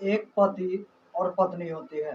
एक पति और पत्नी होती है।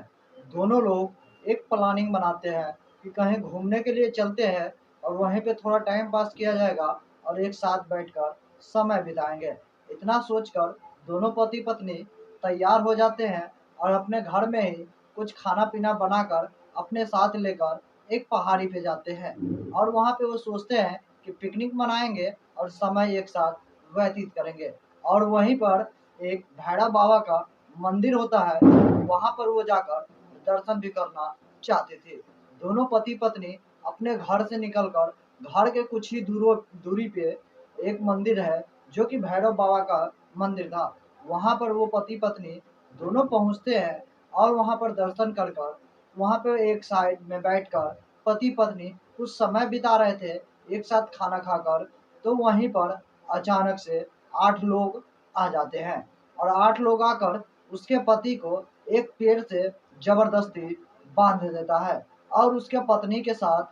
दोनों लोग एक प्लानिंग बनाते हैं कि कहीं घूमने के लिए चलते हैं और वहीं पे थोड़ा टाइम पास किया जाएगा और एक साथ बैठकर समय बिताएंगे। इतना सोचकर दोनों पति पत्नी तैयार हो जाते हैं और अपने घर में ही कुछ खाना पीना बनाकर अपने साथ लेकर एक पहाड़ी पे जाते हैं और वहाँ पे वो सोचते हैं कि पिकनिक मनाएंगे और समय एक साथ व्यतीत करेंगे। और वहीं पर एक भैरव बाबा का मंदिर होता है, वहां पर वो जाकर दर्शन भी करना चाहते थे। दोनों पति पत्नी अपने घर से निकलकर घर के कुछ ही दूरी पे एक मंदिर है जो कि भैरव बाबा का मंदिर था। वहां पर वो पति पत्नी दोनों पहुंचते हैं और वहां पर दर्शन कर कर वहां पर एक साइड में बैठकर पति पत्नी कुछ समय बिता रहे थे एक साथ खाना खाकर। तो वहीं पर अचानक से 8 लोग आ जाते हैं और 8 लोग आकर उसके पति को एक पेड़ से जबरदस्ती बांध देता है और उसके पत्नी के साथ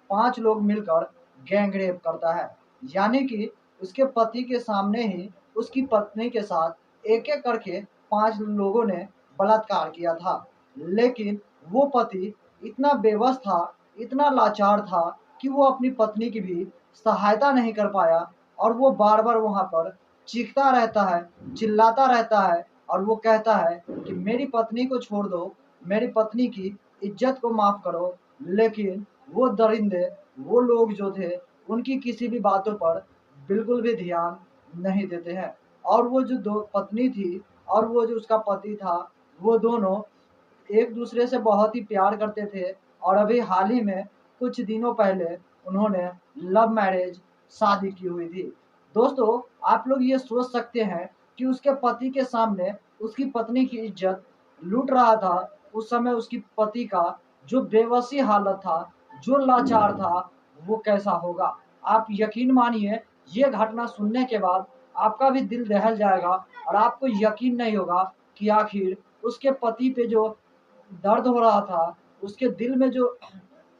5 लोग मिलकर गैंगरेप करता है। यानी कि उसके पति के सामने ही उसकी पत्नी के साथ एक एक करके 5 लोगों ने बलात्कार किया था। लेकिन वो पति इतना बेबस था, इतना लाचार था कि वो अपनी पत्नी की भी सहायता नहीं कर पाया और वो बार बार वहां पर चीखता रहता है, चिल्लाता रहता है और वो कहता है कि मेरी पत्नी को छोड़ दो, मेरी पत्नी की इज्जत को माफ करो। लेकिन वो दरिंदे, वो लोग जो थे, उनकी किसी भी बातों पर बिल्कुल भी ध्यान नहीं देते हैं। और वो जो दो पत्नी थी और वो जो उसका पति था, वो दोनों एक दूसरे से बहुत ही प्यार करते थे और अभी हाल ही में कुछ दिनों पहले उन्होंने लव मैरिज शादी की हुई थी। दोस्तों, आप लोग ये सोच सकते हैं कि उसके पति के सामने उसकी पत्नी की इज्जत लूट रहा था। उस समय उसकी पति का जो बेबसी हालत था, जो लाचार था, वो कैसा होगा। आप यकीन मानिए, ये घटना सुनने के बाद आपका भी दिल दहल जाएगा और आपको यकीन नहीं होगा कि आखिर उसके पति पे जो दर्द हो रहा था, उसके दिल में जो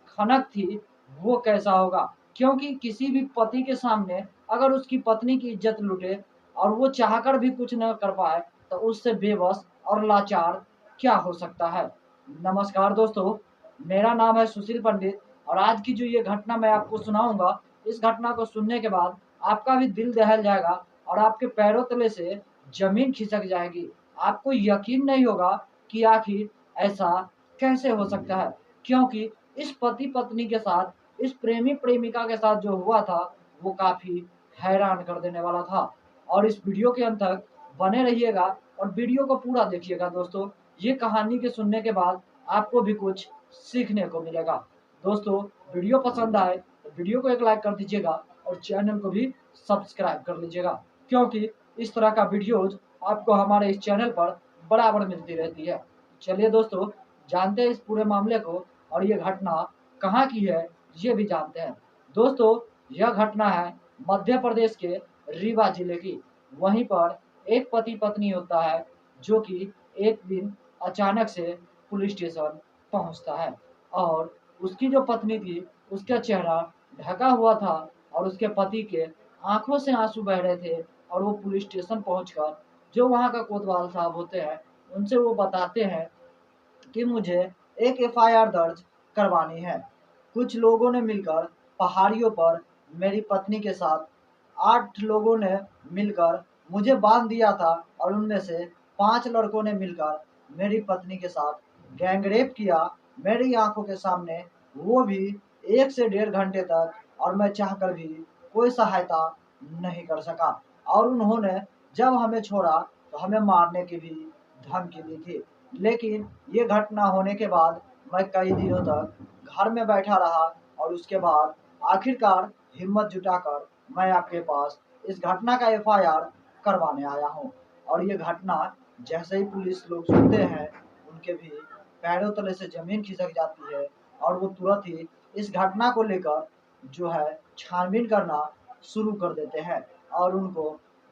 खनक थी, वो कैसा होगा। क्योंकि किसी भी पति के सामने अगर उसकी पत्नी की इज्जत लुटे और वो चाहकर भी कुछ न कर पाए, तो उससे बेबस और लाचार क्या हो सकता है। नमस्कार दोस्तों, मेरा नाम है सुशील पंडित और आज की जो ये घटना मैं आपको सुनाऊंगा, इस घटना को सुनने के बाद आपका भी दिल दहल जाएगा और आपके पैरों तले से जमीन खिसक जाएगी। आपको यकीन नहीं होगा कि आखिर ऐसा कैसे हो सकता है। क्योंकि इस पति पत्नी के साथ, इस प्रेमी प्रेमिका के साथ जो हुआ था, वो काफी हैरान कर देने वाला था। और इस वीडियो के अंत तक बने रहिएगा और वीडियो को पूरा देखिएगा दोस्तों। ये कहानी के सुनने के बाद आपको भी कुछ सीखने को मिलेगा। दोस्तों, वीडियो पसंद आए तो वीडियो को एक लाइक कर दीजिएगा और चैनल को भी सब्सक्राइब कर लीजिएगा, क्योंकि इस तरह का वीडियोज आपको हमारे इस चैनल पर बराबर मिलती रहती है। चलिए दोस्तों, जानते हैं इस पूरे मामले को और ये घटना कहाँ की है, ये भी जानते हैं। दोस्तों, यह घटना है मध्य प्रदेश के रीवा जिले की। वहीं पर एक पति पत्नी होता है जो कि एक दिन अचानक से पुलिस स्टेशन पहुंचता है और उसकी जो पत्नी थी, उसका चेहरा ढका हुआ था और उसके पति के आंखों से आंसू बह रहे थे। और वो पुलिस स्टेशन पहुंचकर जो वहाँ का कोतवाल साहब होते हैं, उनसे वो बताते हैं कि मुझे एक एफआईआर दर्ज करवानी है। कुछ लोगों ने मिलकर पहाड़ियों पर मेरी पत्नी के साथ 8 लोगों ने मिलकर मुझे बांध दिया था और उनमें से 5 लड़कों ने मिलकर मेरी पत्नी के साथ गैंगरेप किया मेरी आंखों के सामने, वो भी 1 से 1.5 घंटे तक। और मैं चाहकर भी कोई सहायता नहीं कर सका और उन्होंने जब हमें छोड़ा तो हमें मारने की भी धमकी दी थी। लेकिन ये घटना होने के बाद मैं कई दिनों तक घर में बैठा रहा और उसके बाद आखिरकार हिम्मत जुटाकर मैं आपके पास इस घटना का एफआईआर करवाने आया हूँ। और ये घटना जैसे ही पुलिस लोग सुनते हैं, उनके भी पैरों तले से जमीन खिसक जाती है और वो तुरंत ही इस घटना को लेकर जो है छानबीन करना शुरू कर देते हैं और उनको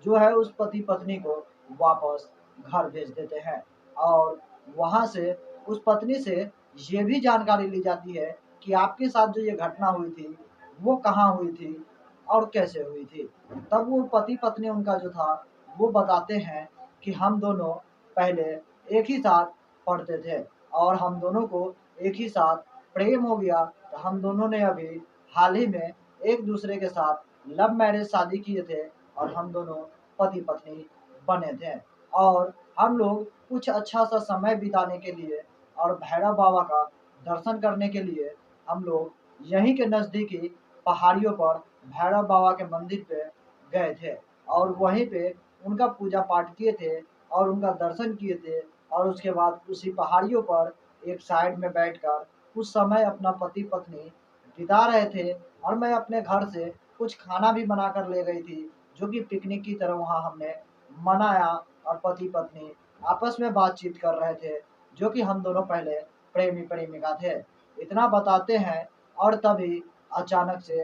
जो है उस पति पत्नी को वापस घर भेज देते हैं। और वहाँ से उस पत्नी से ये भी जानकारी ली जाती है कि आपके साथ जो ये घटना हुई थी, वो कहाँ हुई थी और कैसे हुई थी। तब वो पति पत्नी उनका जो था, वो बताते हैं कि हम दोनों पहले एक ही साथ पढ़ते थे और हम दोनों को एक ही साथ प्रेम हो गया। तो हम दोनों ने अभी हाल ही में एक दूसरे के साथ लव मैरिज शादी किए थे और हम दोनों पति पत्नी बने थे। और हम लोग कुछ अच्छा सा समय बिताने के लिए और भैरव बाबा का दर्शन करने के लिए हम लोग यहीं के नज़दीकी पहाड़ियों पर भैरव बाबा के मंदिर पे गए थे और वहीं पे उनका पूजा पाठ किए थे और उनका दर्शन किए थे। और उसके बाद उसी पहाड़ियों पर एक साइड में बैठकर कुछ समय अपना पति पत्नी बिता रहे थे। और मैं अपने घर से कुछ खाना भी बना कर ले गई थी जो कि पिकनिक की तरह वहाँ हमने मनाया। और पति पत्नी आपस में बातचीत कर रहे थे जो कि हम दोनों पहले प्रेमी प्रेमिका थे। इतना बताते हैं और तभी अचानक से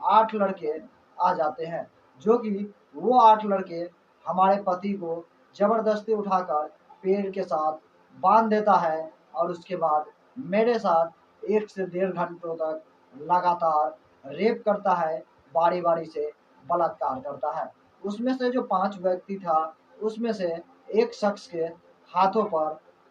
8 लड़के आ जाते हैं जो कि वो 8 लड़के हमारे पति को जबरदस्ती उठाकर पेड़ के साथ बांध देता है। और उसके बाद मेरे साथ 1 से 1.5 घंटों तक लगातार रेप करता है, बारी बारी से बलात्कार करता है। उसमें से जो 5 व्यक्ति था उसमें से एक शख्स के हाथों पर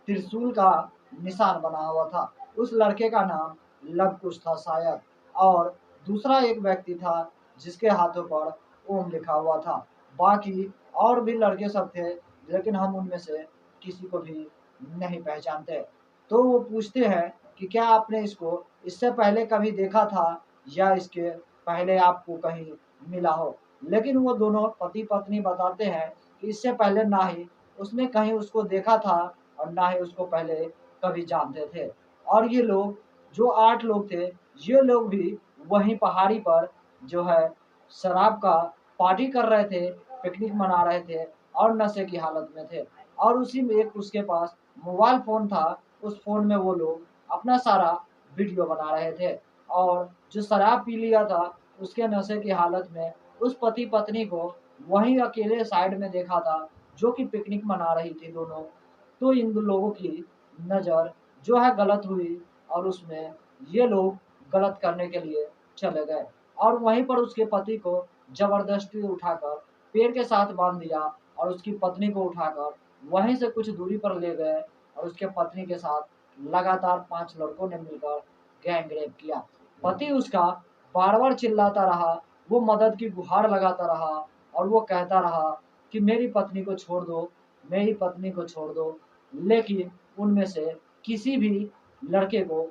त्रिशूल का निशान बना हुआ था। उस लड़के का नाम लव कुश था शायद। और दूसरा एक व्यक्ति था जिसके हाथों पर ओम लिखा हुआ था। बाकी और भी लड़के सब थे लेकिन हम उनमें से किसी को भी नहीं पहचानते। तो वो पूछते हैं कि क्या आपने इसको इससे पहले कभी देखा था या इसके पहले आपको कहीं मिला हो। लेकिन वो दोनों पति पत्नी बताते हैं कि इससे पहले ना ही उसने कहीं उसको देखा था और ना ही उसको पहले कभी जानते थे। और ये लोग जो 8 लोग थे ये लोग भी वहीं पहाड़ी पर जो है शराब का पार्टी कर रहे थे, पिकनिक मना रहे थे और नशे की हालत में थे। और उसी में एक उसके पास मोबाइल फ़ोन था, उस फ़ोन में वो लोग अपना सारा वीडियो बना रहे थे। और जो शराब पी लिया था उसके नशे की हालत में उस पति पत्नी को वहीं अकेले साइड में देखा था जो कि पिकनिक मना रही थी दोनों। तो इन दो लोगों की नज़र जो है गलत हुई और उसमें ये लोग गलत करने के लिए चले गए। और वहीं पर उसके पति को जबरदस्ती उठाकर पेड़ के साथ बांध दिया और उसकी पत्नी को उठाकर वहीं से कुछ दूरी पर ले गए। और उसके पत्नी के साथ लगातार 5 लड़कों ने मिलकर गैंग रेप किया। पति उसका बार बार चिल्लाता रहा, वो मदद की गुहार लगाता रहा और वो कहता रहा कि मेरी पत्नी को छोड़ दो, मेरी पत्नी को छोड़ दो। लेकिन उनमें से किसी भी लड़के को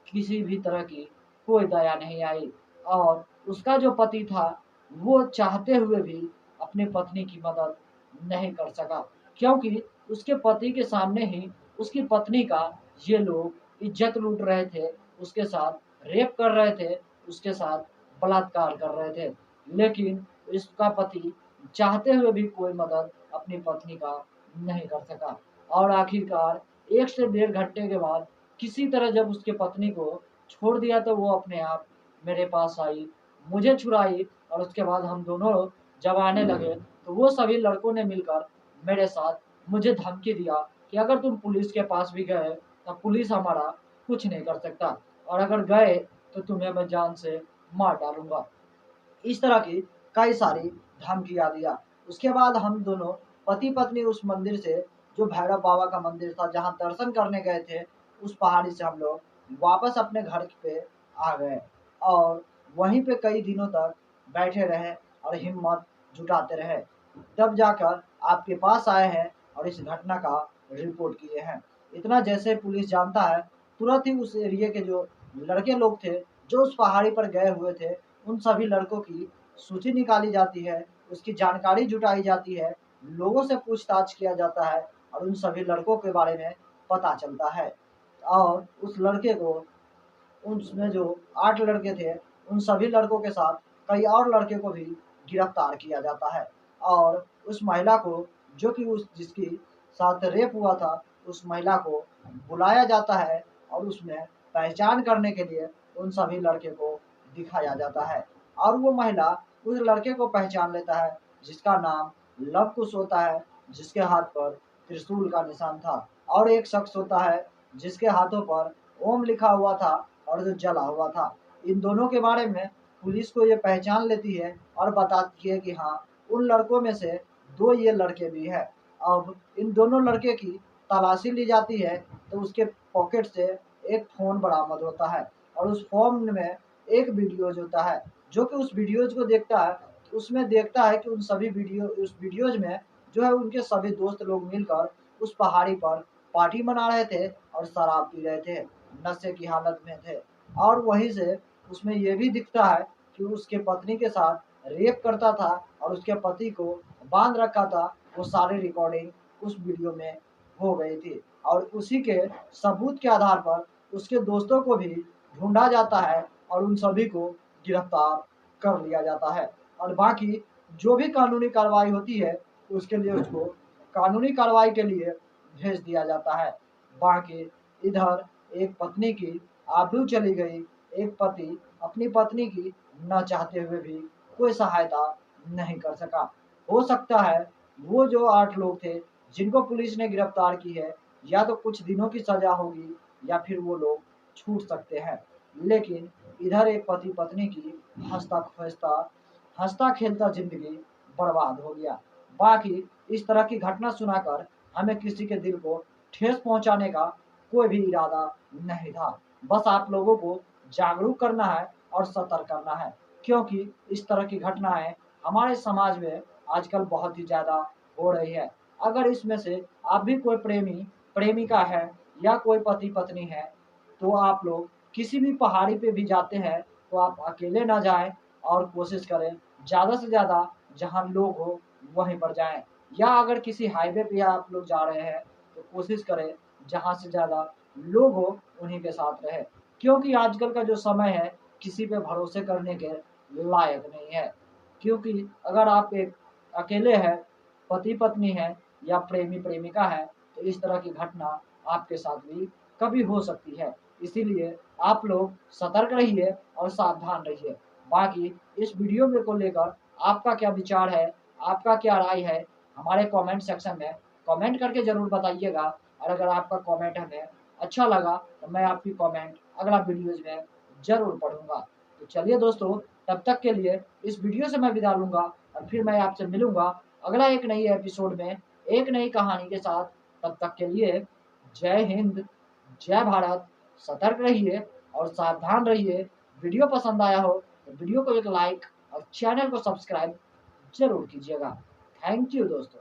किसी भी तरह की कोई दया नहीं आई। और उसका जो पति था वो चाहते हुए भी अपनी पत्नी की मदद नहीं कर सका क्योंकि उसके पति के सामने ही उसकी पत्नी का ये लोग इज्जत लूट रहे थे, उसके साथ रेप कर रहे थे, उसके साथ बलात्कार कर रहे थे। लेकिन इसका पति चाहते हुए भी कोई मदद अपनी पत्नी का नहीं कर सका। और आखिरकार 1 से 1.5 घंटे के बाद किसी तरह जब उसके पत्नी को छोड़ दिया तो वो अपने आप मेरे पास आई, मुझे छुड़ाई। और उसके बाद हम दोनों जब आने लगे तो वो सभी लड़कों ने मिलकर मेरे साथ मुझे धमकी दिया कि अगर तुम पुलिस के पास भी गए तो पुलिस हमारा कुछ नहीं कर सकता और अगर गए तो तुम्हें मैं जान से मार डालूंगा। इस तरह की कई सारी धमकियाँ दिया। उसके बाद हम दोनों पति पत्नी उस मंदिर से जो भैरव बाबा का मंदिर था जहाँ दर्शन करने गए थे उस पहाड़ी से हम लोग वापस अपने घर पे आ गए। और वहीं पे कई दिनों तक बैठे रहे और हिम्मत जुटाते रहे। तब जाकर आपके पास आए हैं और इस घटना का रिपोर्ट किए हैं। इतना जैसे पुलिस जानता है तुरंत ही उस एरिया के जो लड़के लोग थे जो उस पहाड़ी पर गए हुए थे उन सभी लड़कों की सूची निकाली जाती है, उसकी जानकारी जुटाई जाती है, लोगों से पूछताछ किया जाता है और उन सभी लड़कों के बारे में पता चलता है। और उस लड़के को उसमें जो 8 लड़के थे उन सभी लड़कों के साथ कई और लड़के को भी गिरफ्तार किया जाता है। और उस महिला को जो कि उस जिसकी साथ रेप हुआ था उस महिला को बुलाया जाता है और उसमें पहचान करने के लिए उन सभी लड़के को दिखाया जाता है। और वो महिला उस लड़के को पहचान लेता है जिसका नाम लव कुश होता है, जिसके हाथ पर त्रिशूल का निशान था। और एक शख्स होता है जिसके हाथों पर ओम लिखा हुआ था और जो जला हुआ था। इन दोनों के बारे में पुलिस को ये पहचान लेती है और बताती है कि हाँ उन लड़कों में से 2 ये लड़के भी हैं। अब इन दोनों लड़के की तलाशी ली जाती है तो उसके पॉकेट से एक फ़ोन बरामद होता है और उस फ़ोन में एक वीडियोज़ होता है, जो कि उस वीडियोज़ को देखता है, तो उसमें देखता है कि उस वीडियोज़ में जो है उनके सभी दोस्त लोग मिलकर उस पहाड़ी पर पार्टी मना रहे थे और शराब पी रहे थे, नशे की हालत में थे। और वहीं से उसमें ये भी दिखता है कि उसके पत्नी के साथ रेप करता था और उसके पति को बांध रखा था। वो सारी रिकॉर्डिंग उस वीडियो में हो गई थी और उसी के सबूत के आधार पर उसके दोस्तों को भी ढूंढा जाता है और उन सभी को गिरफ्तार कर लिया जाता है और बाकी जो भी कानूनी कार्रवाई होती है उसके लिए उसको कानूनी कार्रवाई के लिए भेज दिया जाता है। बाकी इधर एक पत्नी की आबरू चली गई, एक पति अपनी पत्नी की न चाहते हुए भी कोई सहायता नहीं कर सका। हो सकता है वो जो 8 लोग थे जिनको पुलिस ने गिरफ्तार की है, या तो कुछ दिनों की सज़ा होगी या फिर वो लोग छूट सकते हैं। लेकिन इधर एक पति-पत्नी की हँसता-खेलता हँसता-खेलता ज़िंदगी बर्बाद हो गया। बाकी इस तरह की घटना सुनाकर हमें किसी के दिल को ठेस पहुँचाने का कोई भी इरादा नहीं था। बस आप लोगों को जागरूक करना है और सतर्क करना है, क्योंकि इस तरह की घटनाएँ हमारे समाज में आजकल बहुत ही ज़्यादा हो रही है। अगर इसमें से आप भी कोई प्रेमिका है या कोई पति-पत्नी है, तो आप लोग किसी भी पहाड़ी पे भी जाते हैं, तो आप अकेले ना जाएँ और कोशिश करें ज़्यादा से ज़्यादा जहाँ लोग हो वहीं पर जाएँ। या अगर किसी हाईवे पे आप लोग जा रहे हैं, तो कोशिश करें जहाँ से ज़्यादा लोग हो उन्हीं के साथ रहें। क्योंकि आजकल का जो समय है, किसी पे भरोसे करने के लायक नहीं है। क्योंकि अगर आप एक अकेले हैं, पति-पत्नी हैं या प्रेमी-प्रेमिका है, तो इस तरह की घटना आपके साथ भी कभी हो सकती है। इसीलिए आप लोग सतर्क रहिए और सावधान रहिए। बाकी इस वीडियो में को लेकर आपका क्या विचार है, आपका क्या राय है, हमारे कमेंट सेक्शन में कमेंट करके ज़रूर बताइएगा और अगर आपका कमेंट हमें अच्छा लगा, तो मैं आपकी कमेंट अगला वीडियोज़ में ज़रूर पढ़ूँगा। तो चलिए दोस्तों, तब तक के लिए इस वीडियो से मैं विदा लूँगा और फिर मैं आपसे मिलूँगा अगला एक नई एपिसोड में, एक नई कहानी के साथ। तब तक के लिए जय हिंद, जय भारत, सतर्क रहिए और सावधान रहिए। वीडियो पसंद आया हो तो वीडियो को एक लाइक और चैनल को सब्सक्राइब ज़रूर कीजिएगा। थैंक यू दोस्तों।